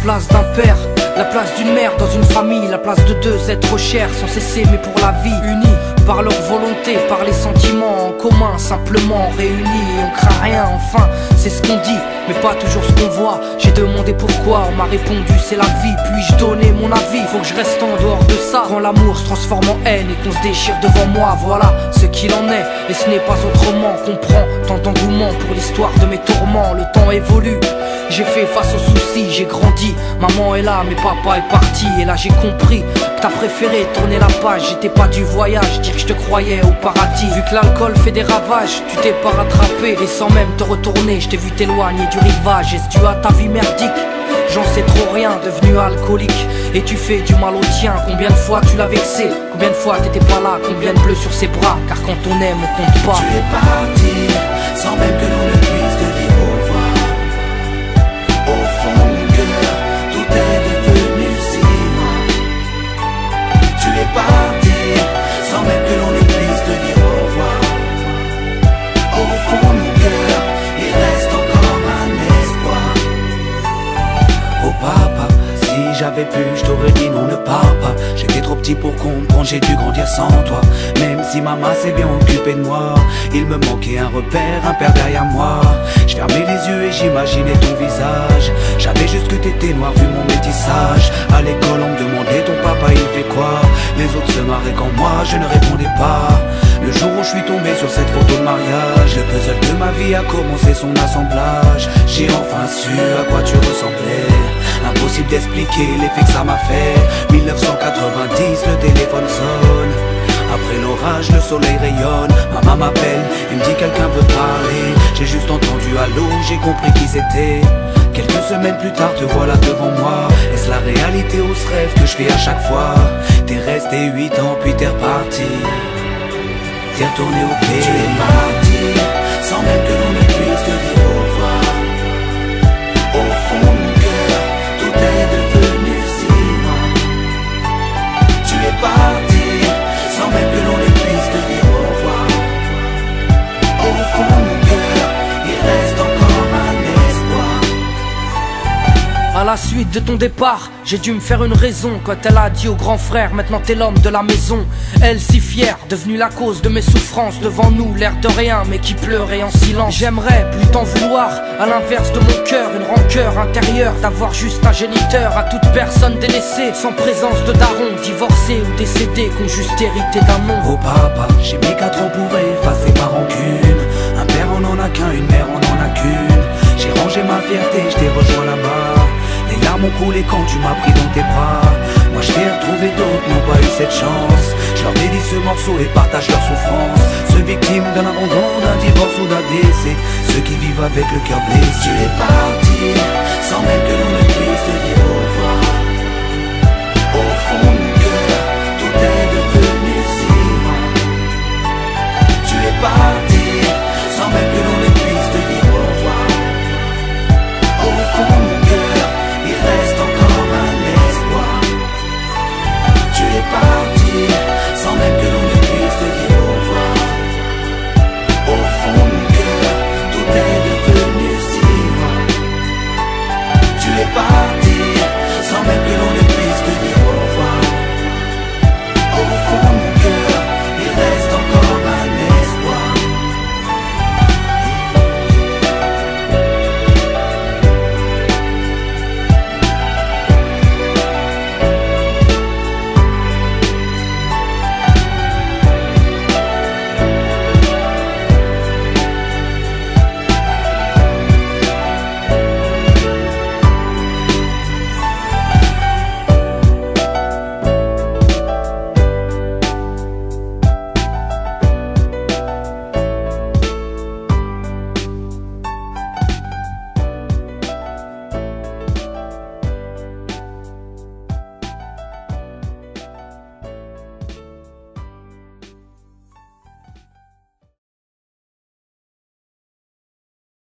place d'un père, la place d'une mère dans une famille, la place de deux êtres chers sans cesser mais pour la vie, unis par leur volonté, par les sentiments en commun, simplement réunis et on craint rien, enfin c'est ce qu'on dit, mais pas toujours ce qu'on voit. J'ai demandé pourquoi, on m'a répondu c'est la vie, puis-je donner mon avis? Faut que je reste en dehors de ça, quand l'amour se transforme en haine et qu'on se déchire devant moi, voilà ce qu'il en est, et ce n'est pas autrement. Comprends tant d'engouement pour l'histoire de mes tourments, le temps évolue, j'ai fait face aux soucis, j'ai grandi, maman est là mais papa est parti, et là j'ai compris que t'as préféré tourner la page, j'étais pas du voyage, dire que je te croyais au paradis. Vu que l'alcool fait des ravages, tu t'es pas rattrapé, et sans même te retourner, je t'ai vu t'éloigner du rivage. Est-ce dû à ta vie merdique? J'en sais trop rien, devenu alcoolique, et tu fais du mal au tien. Combien de fois tu l'as vexé? Combien de fois t'étais pas là? Combien de bleus sur ses bras? Car quand on aime on compte pas. Tu es parti, sans même que l'on ne puisse te dire au revoir. Au fond de mon cœur, tout est devenu si loin. Tu es parti, sans même que l'on ne puisse te dire au revoir. Au fond de mon cœur, il reste encore un espoir. Oh papa, si j'avais pu, je t'aurais dit non, ne pars pas. J'étais trop petit pour comprendre, j'ai dû grandir sans toi. Même si maman s'est bien occupée de moi, il me manquait un repère, un père derrière moi. Je fermais les yeux et j'imaginais ton visage. J'avais juste que t'étais noir vu mon métissage. À l'école on me demandait ton papa il fait quoi. Les autres se marraient quand moi je ne répondais pas. Le jour où je suis tombé sur cette photo de mariage, le puzzle de ma vie a commencé son assemblage. J'ai enfin su à quoi tu ressemblais. Impossible d'expliquer l'effet que ça m'a fait. 1990, le téléphone sonne. Après l'orage, le soleil rayonne. Maman m'appelle et me dit quelqu'un veut parler. J'ai juste entendu allô, j'ai compris qui c'était. Quelques semaines plus tard, te voilà devant moi. Est-ce la réalité ou ce rêve que je fais à chaque fois? T'es resté 8 ans puis t'es reparti. T'es retourné au pays. Tu es parti, sans même que l'on ne puisse te dire au revoir. Au fond de mon cœur, tout est devenu si loin. Tu es parti, sans même que l'on ne puisse te dire au revoir. Au fond de mon cœur, il reste encore un espoir. À la suite de ton départ, j'ai dû me faire une raison. Quand elle a dit au grand frère, maintenant t'es l'homme de la maison. Elle si fière, devenue la cause de mes souffrances. Devant nous, l'air de rien, mais qui pleurait en silence. J'aimerais plus t'en vouloir, à l'inverse de mon cœur. Une rancœur intérieure, d'avoir juste un géniteur. À toute personne délaissée, sans présence de daron. Divorcé ou décédé, qu'on juste hérité d'un nom. Oh papa, j'ai mis 4 ans pour effacer ma rancune. Un père on en a qu'un, une mère on en a qu'une. J'ai rangé ma fierté, je t'ai rejoint là-bas. Les larmes ont coulé quand tu m'as pris dans tes bras. Moi je t'ai retrouvé, d'autres n'ont pas eu cette chance. Je leur dédie ce morceau et partage leur souffrance. Ceux victimes d'un abandon, d'un divorce ou d'un décès. Ceux qui vivent avec le cœur blessé. Tu es parti, sans même que l'on ne puisse te dire au revoir.